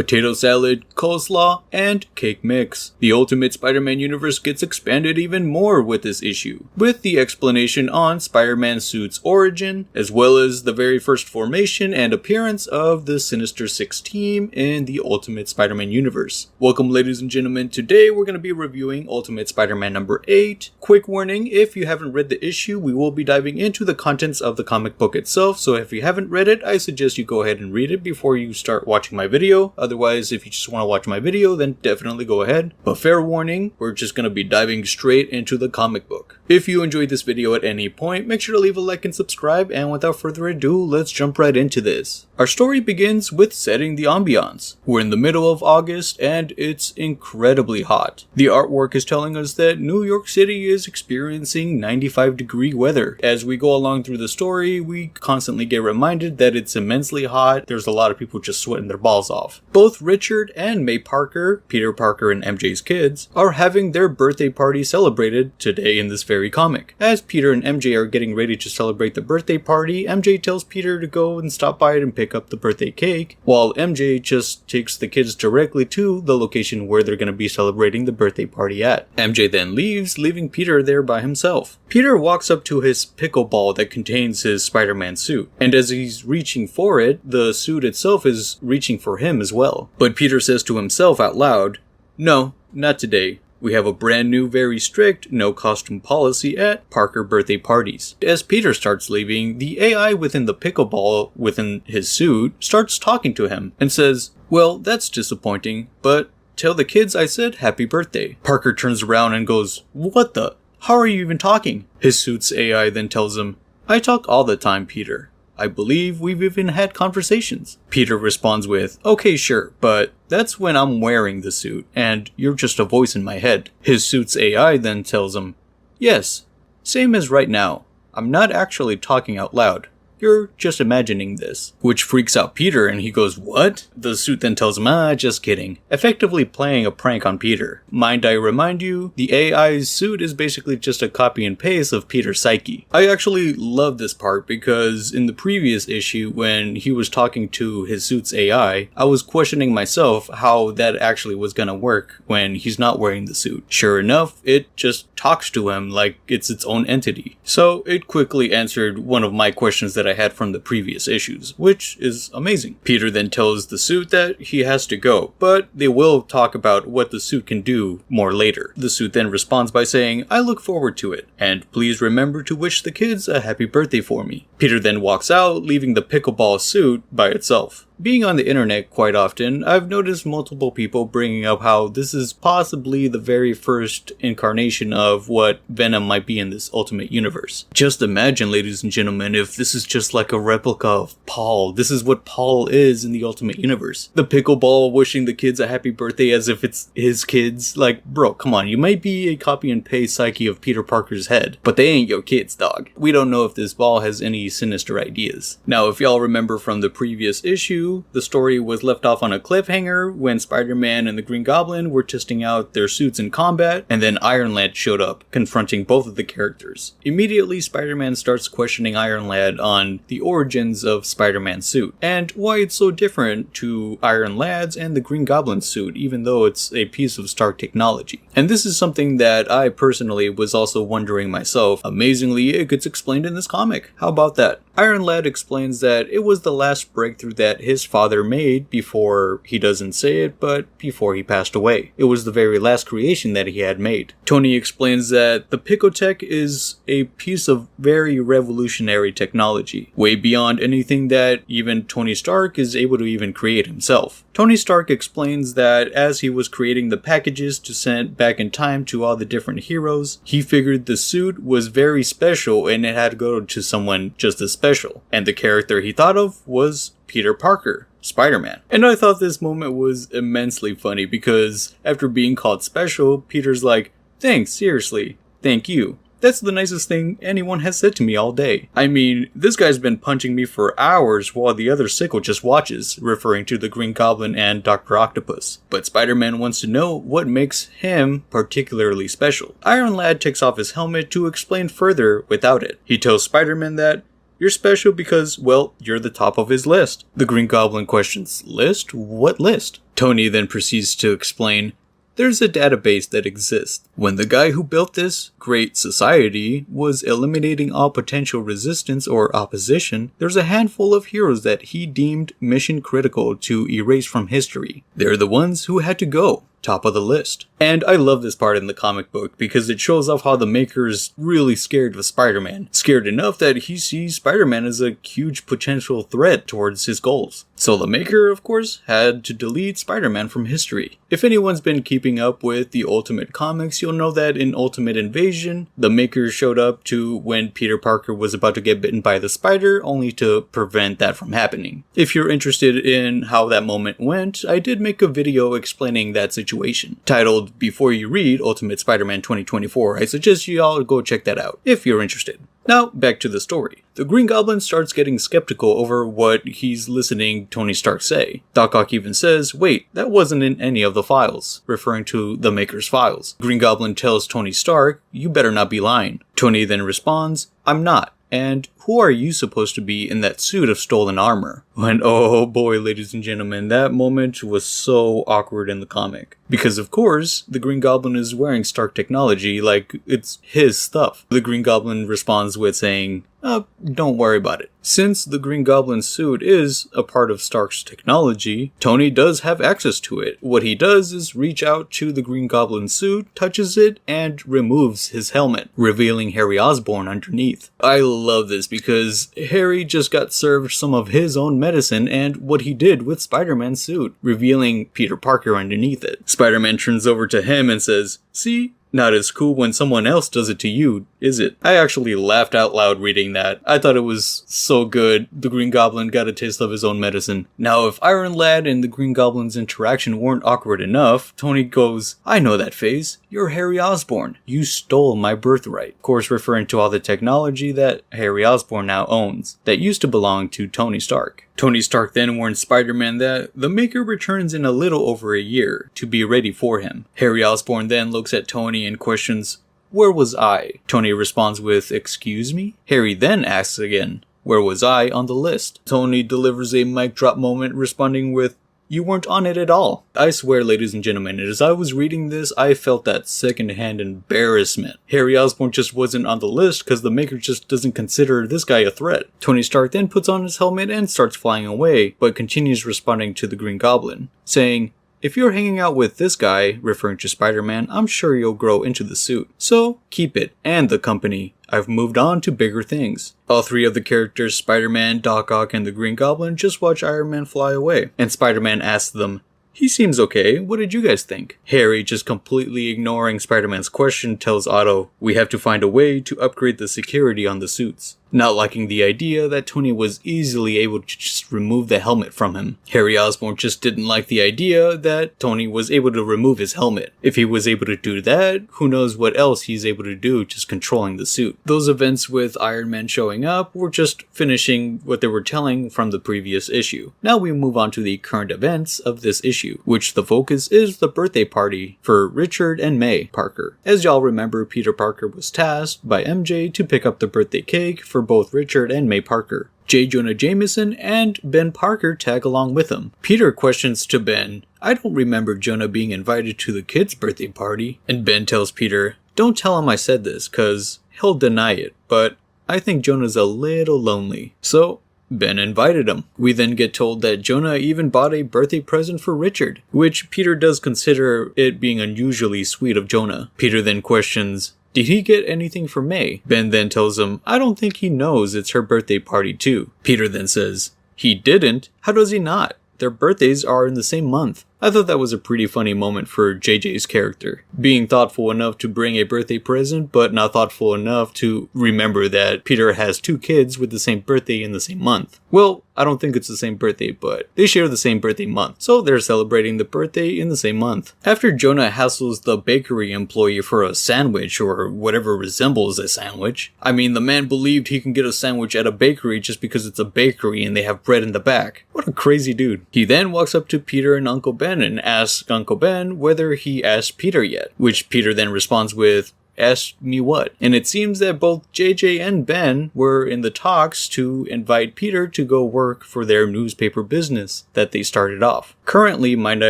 potato salad, coleslaw, and cake mix. The Ultimate Spider-Man universe gets expanded even more with this issue, with the explanation on Spider-Man's suit's origin, as well as the very first formation and appearance of the Sinister Six team in the Ultimate Spider-Man universe. Welcome, ladies and gentlemen. Today we're going to be reviewing Ultimate Spider-Man number 8. Quick warning, if you haven't read the issue, we will be diving into the contents of the comic book itself, so if you haven't read it, I suggest you go ahead and read it before you start watching my video. Otherwise, if you just want to watch my video, then definitely go ahead. But fair warning, we're just going to be diving straight into the comic book. If you enjoyed this video at any point, make sure to leave a like and subscribe, and without further ado, let's jump right into this. Our story begins with setting the ambiance. We're in the middle of August, and it's incredibly hot. The artwork is telling us that New York City is experiencing 95-degree weather. As we go along through the story, we constantly get reminded that it's immensely hot. There's a lot of people just sweating their balls off. Both Richard and May Parker, Peter Parker and MJ's kids, are having their birthday party celebrated today in this very comic. As Peter and MJ are getting ready to celebrate the birthday party, MJ tells Peter to go and stop by it and pick up the birthday cake, while MJ just takes the kids directly to the location where they're going to be celebrating the birthday party at. MJ then leaves, leaving Peter there by himself. Peter walks up to his pickleball that contains his Spider-Man suit, and as he's reaching for it, the suit itself is reaching for him as well. But Peter says to himself out loud, "No, not today. We have a brand new, very strict, no costume policy at Parker birthday parties." As Peter starts leaving, the AI within the pickleball within his suit starts talking to him and says, "Well, that's disappointing, but tell the kids I said happy birthday." Parker turns around and goes, "What the? How are you even talking?" His suit's AI then tells him, "I talk all the time, Peter. I believe we've even had conversations." Peter responds with, "Okay, sure, but that's when I'm wearing the suit, and you're just a voice in my head." His suit's AI then tells him, "Yes, same as right now. I'm not actually talking out loud. You're just imagining this." Which freaks out Peter, and he goes, "What?" The suit then tells him, just kidding," effectively playing a prank on Peter. Mind I remind you, the AI's suit is basically just a copy and paste of Peter's psyche. I actually love this part because in the previous issue, when he was talking to his suit's AI, I was questioning myself how that actually was gonna work when he's not wearing the suit. Sure enough, it just talks to him like it's its own entity. So it quickly answered one of my questions that I had from the previous issues, which is amazing. Peter then tells the suit that he has to go, but they will talk about what the suit can do more later. The suit then responds by saying, "I look forward to it, and please remember to wish the kids a happy birthday for me." Peter then walks out, leaving the pickleball suit by itself. Being on the internet quite often, I've noticed multiple people bringing up how this is possibly the very first incarnation of what Venom might be in this Ultimate Universe. Just imagine, ladies and gentlemen, if this is just like a replica of Paul. This is what Paul is in the Ultimate Universe. The pickleball wishing the kids a happy birthday as if it's his kids. Like, bro, come on, you might be a copy and paste psyche of Peter Parker's head, but they ain't your kids, dog. We don't know if this ball has any sinister ideas. Now, if y'all remember from the previous issue, the story was left off on a cliffhanger when Spider-Man and the Green Goblin were testing out their suits in combat, and then Iron Lad showed up, confronting both of the characters. Immediately, Spider-Man starts questioning Iron Lad on the origins of Spider-Man's suit, and why it's so different to Iron Lad's and the Green Goblin's suit, even though it's a piece of Stark technology. And this is something that I personally was also wondering myself. Amazingly, it gets explained in this comic. How about that? Iron Lad explains that it was the last breakthrough that his father made before, he doesn't say it, but before he passed away. It was the very last creation that he had made. Tony explains that the Picotech is a piece of very revolutionary technology, way beyond anything that even Tony Stark is able to even create himself. Tony Stark explains that as he was creating the packages to send back in time to all the different heroes, he figured the suit was very special and it had to go to someone just as special. And the character he thought of was Peter Parker, Spider-Man. And I thought this moment was immensely funny because after being called special, Peter's like, "Thanks, seriously, thank you. That's the nicest thing anyone has said to me all day." I mean, this guy's been punching me for hours while the other sicko just watches, referring to the Green Goblin and Dr. Octopus. But Spider-Man wants to know what makes him particularly special. Iron Lad takes off his helmet to explain further without it. He tells Spider-Man that You're special because, well, you're the top of his list. The Green Goblin questions, list? What list? Tony then proceeds to explain, there's a database that exists. When the guy who built this great society was eliminating all potential resistance or opposition, there's a handful of heroes that he deemed mission critical to erase from history. They're the ones who had to go. Top of the list. And I love this part in the comic book because it shows off how the Maker is really scared of Spider-Man. Scared enough that he sees Spider-Man as a huge potential threat towards his goals. So the Maker, of course, had to delete Spider-Man from history. If anyone's been keeping up with the Ultimate comics, you'll know that in Ultimate Invasion, the Maker showed up to when Peter Parker was about to get bitten by the spider, only to prevent that from happening. If you're interested in how that moment went, I did make a video explaining that situation, titled Before You Read Ultimate Spider-Man 2024. I suggest you all go check that out, if you're interested. Now, back to the story. The Green Goblin starts getting skeptical over what he's listening Tony Stark say. Doc Ock even says, wait, that wasn't in any of the files, referring to the Maker's files. Green Goblin tells Tony Stark, you better not be lying. Tony then responds, I'm not. And who are you supposed to be in that suit of stolen armor? And oh boy, ladies and gentlemen, that moment was so awkward in the comic. Because of course, the Green Goblin is wearing Stark technology like it's his stuff. The Green Goblin responds with saying, don't worry about it. Since the Green Goblin suit is a part of Stark's technology, Tony does have access to it. What he does is reach out to the Green Goblin suit, touches it, and removes his helmet, revealing Harry Osborn underneath. I love this because Harry just got served some of his own medicine and what he did with Spider-Man's suit, revealing Peter Parker underneath it. Spider-Man turns over to him and says, see? Not as cool when someone else does it to you, is it? I actually laughed out loud reading that. I thought it was so good. The Green Goblin got a taste of his own medicine. Now, if Iron Lad and the Green Goblin's interaction weren't awkward enough, Tony goes, I know that phase. You're Harry Osborn. You stole my birthright. Of course, referring to all the technology that Harry Osborn now owns, that used to belong to Tony Stark. Tony Stark then warns Spider-Man that the Maker returns in a little over a year to be ready for him. Harry Osborn then looks at Tony and questions, where was I? Tony responds with, excuse me? Harry then asks again, where was I on the list? Tony delivers a mic drop moment responding with, you weren't on it at all. I swear, ladies and gentlemen, as I was reading this, I felt that secondhand embarrassment. Harry Osborn just wasn't on the list because the Maker just doesn't consider this guy a threat. Tony Stark then puts on his helmet and starts flying away, but continues responding to the Green Goblin, saying, if you're hanging out with this guy, referring to Spider-Man, I'm sure you'll grow into the suit. So, keep it, and the company. I've moved on to bigger things. All three of the characters, Spider-Man, Doc Ock, and the Green Goblin, just watch Iron Man fly away. And Spider-Man asks them, he seems okay, what did you guys think? Harry, just completely ignoring Spider-Man's question, tells Otto, we have to find a way to upgrade the security on the suits. Not liking the idea that Tony was easily able to just remove the helmet from him. Harry Osborn just didn't like the idea that Tony was able to remove his helmet. If he was able to do that, who knows what else he's able to do just controlling the suit. Those events with Iron Man showing up were just finishing what they were telling from the previous issue. Now we move on to the current events of this issue, which the focus is the birthday party for Richard and May Parker. As y'all remember, Peter Parker was tasked by MJ to pick up the birthday cake for both Richard and May Parker. J. Jonah Jameson and Ben Parker tag along with him. Peter questions to Ben, I don't remember Jonah being invited to the kid's birthday party. And Ben tells Peter, don't tell him I said this, cause he'll deny it, but I think Jonah's a little lonely. So, Ben invited him. We then get told that Jonah even bought a birthday present for Richard, which Peter does consider it being unusually sweet of Jonah. Peter then questions, did he get anything for May? Ben then tells him, I don't think he knows it's her birthday party too. Peter then says, he didn't? How does he not? Their birthdays are in the same month. I thought that was a pretty funny moment for JJ's character. Being thoughtful enough to bring a birthday present, but not thoughtful enough to remember that Peter has two kids with the same birthday in the same month. Well, I don't think it's the same birthday, but they share the same birthday month, so they're celebrating the birthday in the same month. After Jonah hassles the bakery employee for a sandwich or whatever resembles a sandwich, I mean, the man believed he can get a sandwich at a bakery just because it's a bakery and they have bread in the back. What a crazy dude. He then walks up to Peter and Uncle Ben and asks Uncle Ben whether he asked Peter yet, which Peter then responds with, Ask me what. And it seems that both JJ and Ben were in the talks to invite Peter to go work for their newspaper business that they started off. Currently, might I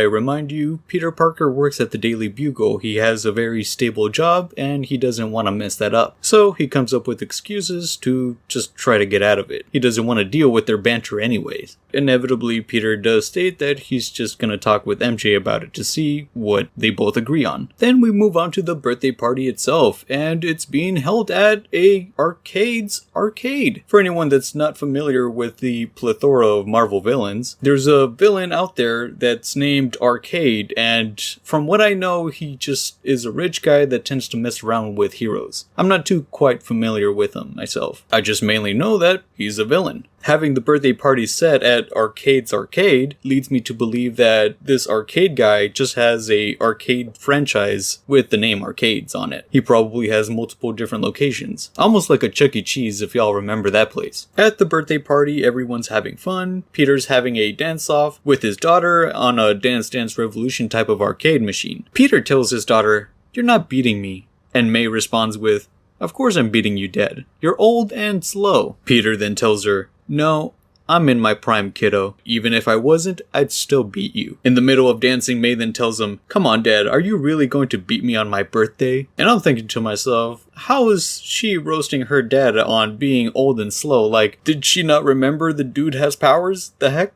remind you, Peter Parker works at the Daily Bugle. He has a very stable job and he doesn't want to mess that up. So he comes up with excuses to just try to get out of it. He doesn't want to deal with their banter anyways. Inevitably, Peter does state that he's just gonna talk with MJ about it to see what they both agree on. Then we move on to the birthday party itself, and it's being held at a arcade's arcade. For anyone that's not familiar with the plethora of Marvel villains, there's a villain out there that's named Arcade, and from what I know, he just is a rich guy that tends to mess around with heroes. I'm not too quite familiar with him myself. I just mainly know that he's a villain. Having the birthday party set at Arcade's Arcade leads me to believe that this arcade guy just has a arcade franchise with the name Arcades on it. He probably has multiple different locations. Almost like a Chuck E. Cheese if y'all remember that place. At the birthday party, everyone's having fun. Peter's having a dance-off with his daughter on a Dance Dance Revolution type of arcade machine. Peter tells his daughter, "You're not beating me." And May responds with, "Of course I'm beating you dead. You're old and slow." Peter then tells her, "No, I'm in my prime, kiddo. Even if I wasn't, I'd still beat you." In the middle of dancing, May then tells him, "Come on, Dad, are you really going to beat me on my birthday?" And I'm thinking to myself, how is she roasting her dad on being old and slow? Like, did she not remember the dude has powers? The heck?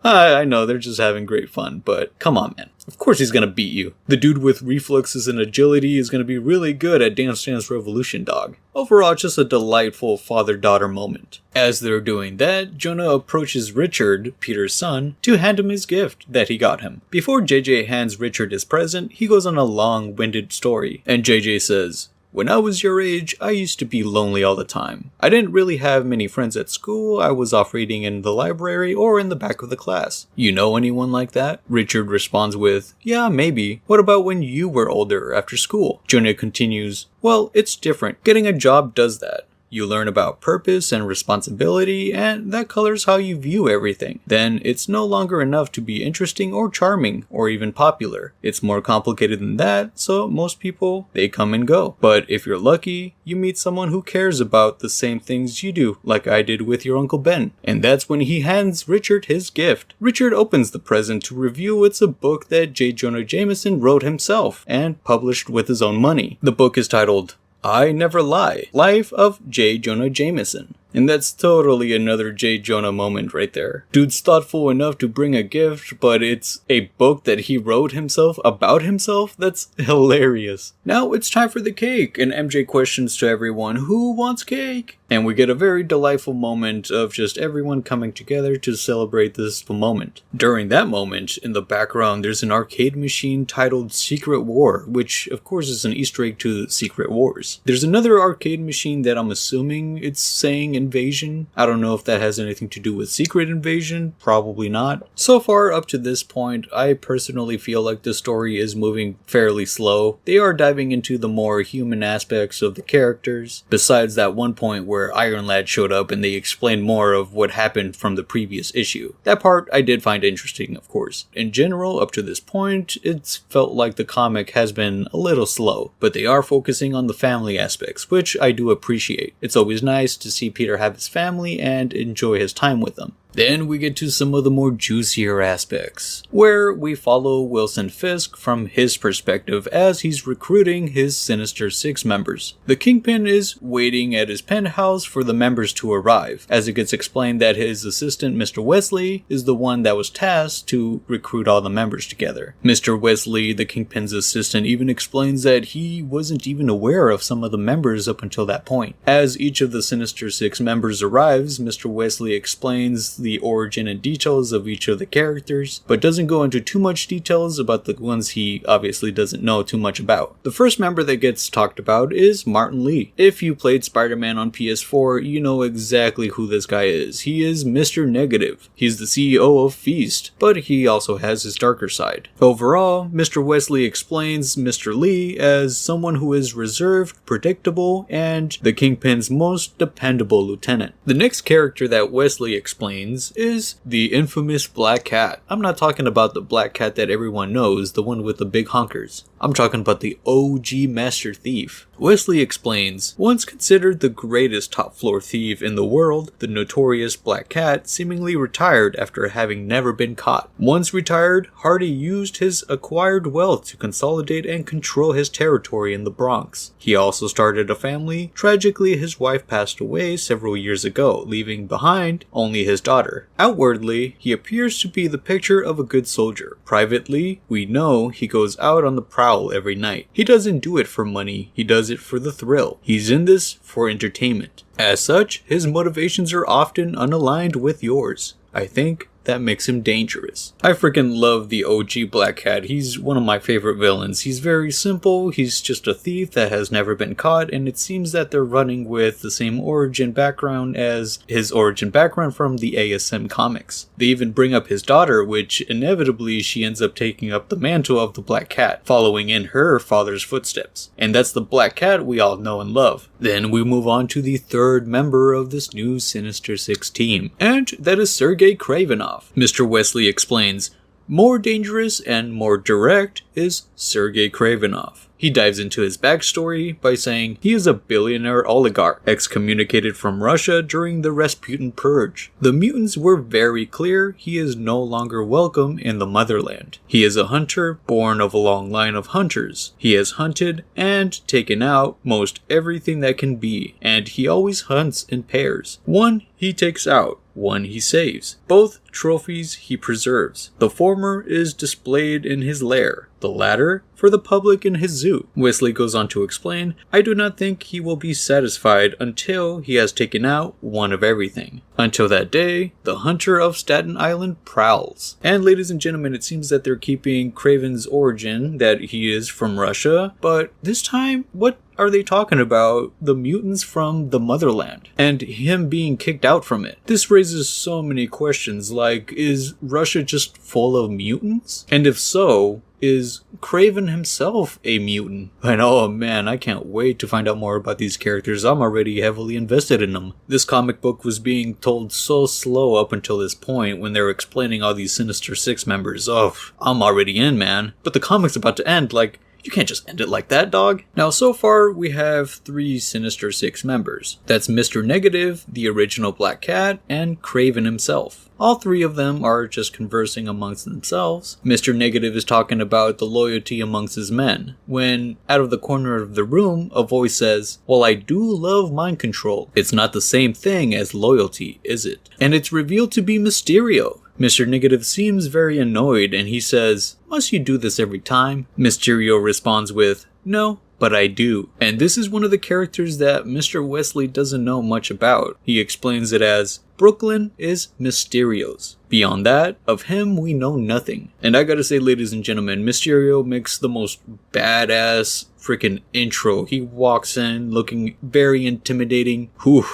I know, they're just having great fun, but come on, man. Of course he's gonna beat you. The dude with reflexes and agility is gonna be really good at Dance Dance Revolution, dog. Overall, just a delightful father-daughter moment. As they're doing that, Jonah approaches Richard, Peter's son, to hand him his gift that he got him. Before JJ hands Richard his present, he goes on a long-winded story, and JJ says, "When I was your age, I used to be lonely all the time. I didn't really have many friends at school. I was off reading in the library or in the back of the class. You know anyone like that?" Richard responds with, "Yeah, maybe. What about when you were older after school?" Jonah continues, "Well, it's different. Getting a job does that. You learn about purpose and responsibility, and that colors how you view everything. Then it's no longer enough to be interesting or charming or even popular. It's more complicated than that, so most people, they come and go. But if you're lucky, you meet someone who cares about the same things you do, like I did with your Uncle Ben." And that's when he hands Richard his gift. Richard opens the present to reveal it's a book that J. Jonah Jameson wrote himself and published with his own money. The book is titled I Never Lie, Life of J. Jonah Jameson. And that's totally another J. Jonah moment right there. Dude's thoughtful enough to bring a gift, but it's a book that he wrote himself about himself? That's hilarious. Now it's time for the cake, and MJ questions to everyone, who wants cake? And we get a very delightful moment of just everyone coming together to celebrate this moment. During that moment, in the background, there's an arcade machine titled Secret War, which of course is an Easter egg to Secret Wars. There's another arcade machine that I'm assuming it's saying Invasion. I don't know if that has anything to do with Secret Invasion, probably not. So far up to this point, I personally feel like the story is moving fairly slow. They are diving into the more human aspects of the characters, besides that one point where Iron Lad showed up and they explained more of what happened from the previous issue. That part I did find interesting, of course. In general, up to this point, it's felt like the comic has been a little slow, but they are focusing on the family aspects, which I do appreciate. It's always nice to see Peter have his family and enjoy his time with them. Then we get to some of the more juicier aspects, where we follow Wilson Fisk from his perspective as he's recruiting his Sinister Six members. The Kingpin is waiting at his penthouse for the members to arrive, as it gets explained that his assistant Mr. Wesley is the one that was tasked to recruit all the members together. Mr. Wesley, the Kingpin's assistant, even explains that he wasn't even aware of some of the members up until that point. As each of the Sinister Six members arrives, Mr. Wesley explains the origin and details of each of the characters, but doesn't go into too much details about the ones he obviously doesn't know too much about. The first member that gets talked about is Martin Lee. If you played Spider-Man on PS4, you know exactly who this guy is. He is Mr. Negative. He's the CEO of Feast, but he also has his darker side. Overall, Mr. Wesley explains Mr. Lee as someone who is reserved, predictable, and the Kingpin's most dependable lieutenant. The next character that Wesley explains is the infamous Black Cat. I'm not talking about the Black Cat that everyone knows, the one with the big honkers. I'm talking about the OG Master Thief. Wesley explains, once considered the greatest top floor thief in the world, the notorious Black Cat seemingly retired after having never been caught. Once retired, Hardy used his acquired wealth to consolidate and control his territory in the Bronx. He also started a family. Tragically, his wife passed away several years ago, leaving behind only his daughter. Outwardly, he appears to be the picture of a good soldier. Privately, we know he goes out on the prowl every night. He doesn't do it for money, he does it for the thrill. He's in this for entertainment. As such, his motivations are often unaligned with yours. I think that makes him dangerous. I freaking love the OG Black Cat. He's one of my favorite villains. He's very simple, he's just a thief that has never been caught, and it seems that they're running with the same origin background as his origin background from the ASM comics. They even bring up his daughter, which inevitably she ends up taking up the mantle of the Black Cat, following in her father's footsteps. And that's the Black Cat we all know and love. Then we move on to the third member of this new Sinister Six team, and that is Sergei Kravenov. Mr. Wesley explains, more dangerous and more direct is Sergei Kravenov. He dives into his backstory by saying he is a billionaire oligarch, excommunicated from Russia during the Rasputin Purge. The mutants were very clear he is no longer welcome in the motherland. He is a hunter born of a long line of hunters. He has hunted and taken out most everything that can be, and he always hunts in pairs. One he takes out, one he saves. Both trophies he preserves. The former is displayed in his lair, the latter for the public in his zoo. Wesley goes on to explain, I do not think he will be satisfied until he has taken out one of everything. Until that day, the hunter of Staten Island prowls. And ladies and gentlemen, it seems that they're keeping Kraven's origin, that he is from Russia, but this time, what are they talking about? The mutants from the motherland and him being kicked out from it. This raises so many questions, like, is Russia just full of mutants? And if so, is Kraven himself a mutant? And oh man, I can't wait to find out more about these characters. I'm already heavily invested in them. This comic book was being told so slow up until this point when they were explaining all these Sinister Six members. Oh, I'm already in, man. But the comic's about to end, like, you can't just end it like that, dog. Now, so far, we have 3 Sinister Six members. That's Mr. Negative, the original Black Cat, and Kraven himself. All 3 of them are just conversing amongst themselves. Mr. Negative is talking about the loyalty amongst his men, when, out of the corner of the room, a voice says, well, I do love mind control. It's not the same thing as loyalty, is it? And it's revealed to be Mysterio. Mr. Negative seems very annoyed and he says, must you do this every time? Mysterio responds with, no, but I do. And this is one of the characters that Mr. Wesley doesn't know much about. He explains it as, Brooklyn is Mysterio's. Beyond that, of him we know nothing. And I gotta say, ladies and gentlemen, Mysterio makes the most badass freaking intro. He walks in looking very intimidating. Whew.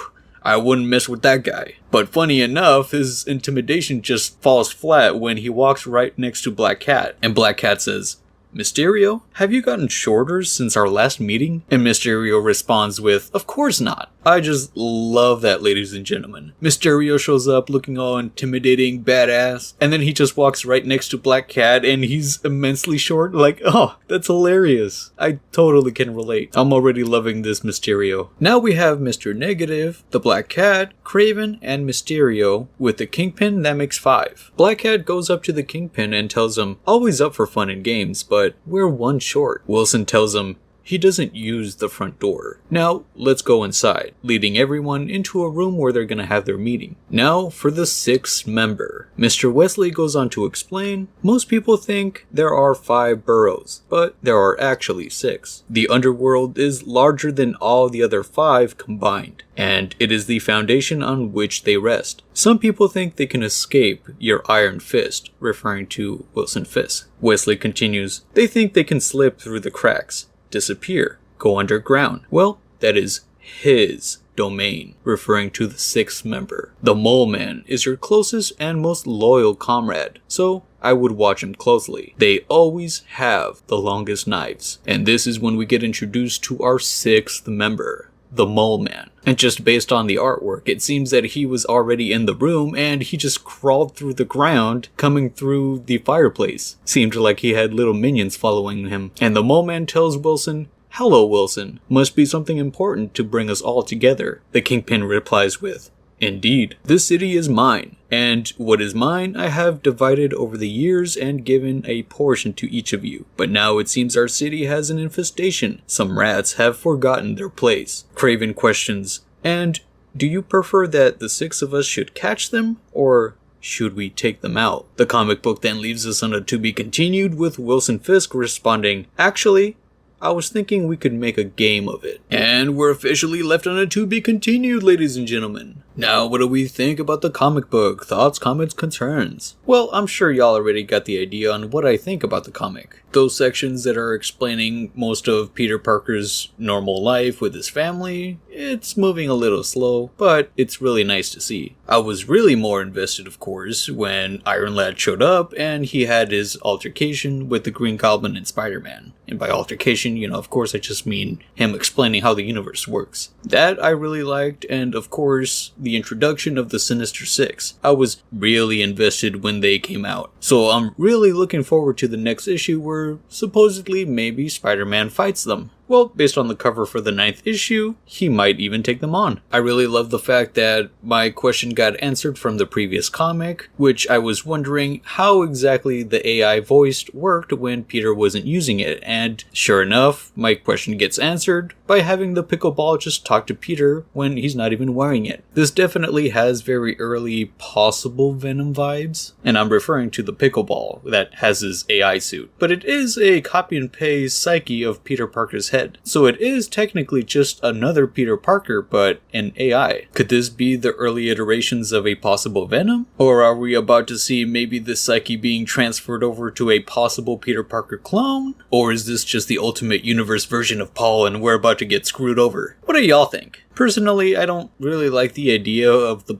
I wouldn't mess with that guy. But funny enough, his intimidation just falls flat when he walks right next to Black Cat. And Black Cat says, Mysterio, have you gotten shorter since our last meeting? And Mysterio responds with, of course not. I just love that, ladies and gentlemen. Mysterio shows up looking all intimidating, badass, and then he just walks right next to Black Cat and he's immensely short. Like, oh, that's hilarious. I totally can relate. I'm already loving this Mysterio. Now we have Mr. Negative, the Black Cat, Kraven, and Mysterio. With the Kingpin, that makes 5. Black Cat goes up to the Kingpin and tells him, always up for fun and games, but we're 1 short. Wilson tells him, he doesn't use the front door. Now, let's go inside, leading everyone into a room where they're gonna have their meeting. Now, for the 6th member. Mr. Wesley goes on to explain, most people think there are 5 boroughs, but there are actually 6. The underworld is larger than all the other 5 combined, and it is the foundation on which they rest. Some people think they can escape your iron fist, referring to Wilson Fisk. Wesley continues, they think they can slip through the cracks, disappear, go underground. Well, that is his domain, referring to the 6th member. The Mole Man is your closest and most loyal comrade, so I would watch him closely. They always have the longest knives. And this is when we get introduced to our 6th member, the Mole Man. And just based on the artwork, it seems that he was already in the room and he just crawled through the ground, coming through the fireplace. Seemed like he had little minions following him. And the Mole Man tells Wilson, "Hello, Wilson. Must be something important to bring us all together." The Kingpin replies with, "Indeed, this city is mine, and what is mine I have divided over the years and given a portion to each of you. But now it seems our city has an infestation. Some rats have forgotten their place." Craven questions, "And do you prefer that the 6 of us should catch them, or should we take them out?" The comic book then leaves us on a to be continued, with Wilson Fisk responding, "Actually, I was thinking we could make a game of it." And we're officially left on a to be continued, ladies and gentlemen. Now, what do we think about the comic book? Thoughts, comments, concerns? Well, I'm sure y'all already got the idea on what I think about the comic. Those sections that are explaining most of Peter Parker's normal life with his family, it's moving a little slow, but it's really nice to see. I was really more invested, of course, when Iron Lad showed up and he had his altercation with the Green Goblin and Spider-Man. And by altercation, of course I just mean him explaining how the universe works. That I really liked, and of course, the introduction of the Sinister Six. I was really invested when they came out. So I'm really looking forward to the next issue where supposedly maybe Spider-Man fights them. Well, based on the cover for the 9th issue, he might even take them on. I really love the fact that my question got answered from the previous comic, which I was wondering how exactly the AI voiced worked when Peter wasn't using it, and sure enough, my question gets answered by having the pickleball just talk to Peter when he's not even wearing it. This definitely has very early possible Venom vibes, and I'm referring to the pickleball that has his AI suit. But it is a copy and paste psyche of Peter Parker's head. So it is technically just another Peter Parker, but an AI. Could this be the early iterations of a possible Venom? Or are we about to see maybe this psyche being transferred over to a possible Peter Parker clone? Or is this just the Ultimate Universe version of Paul and we're about to get screwed over? What do y'all think? Personally, I don't really like the idea of the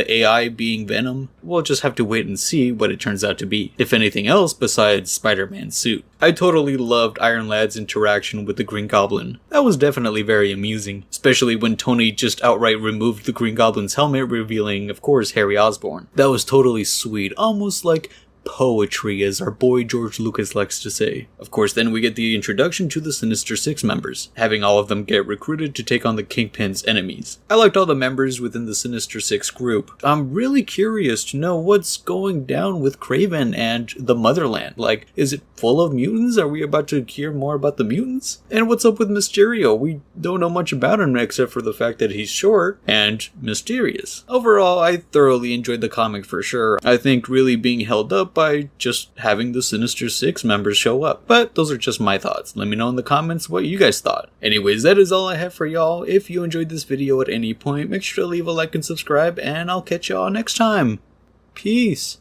AI being Venom. We'll just have to wait and see what it turns out to be, if anything else besides Spider-Man's suit. I totally loved Iron Lad's interaction with the Green Goblin. That was definitely very amusing, especially when Tony just outright removed the Green Goblin's helmet, revealing, of course, Harry Osborn. That was totally sweet, almost like poetry, as our boy George Lucas likes to say. Of course, then we get the introduction to the Sinister Six members, having all of them get recruited to take on the Kingpin's enemies. I liked all the members within the Sinister Six group. I'm really curious to know what's going down with Kraven and the Motherland. Like, is it full of mutants? Are we about to hear more about the mutants? And what's up with Mysterio? We don't know much about him except for the fact that he's short and mysterious. Overall, I thoroughly enjoyed the comic for sure. I think really being held up by just having the Sinister Six members show up. But those are just my thoughts. Let me know in the comments what you guys thought. Anyways, that is all I have for y'all. If you enjoyed this video at any point, make sure to leave a like and subscribe, and I'll catch y'all next time. Peace.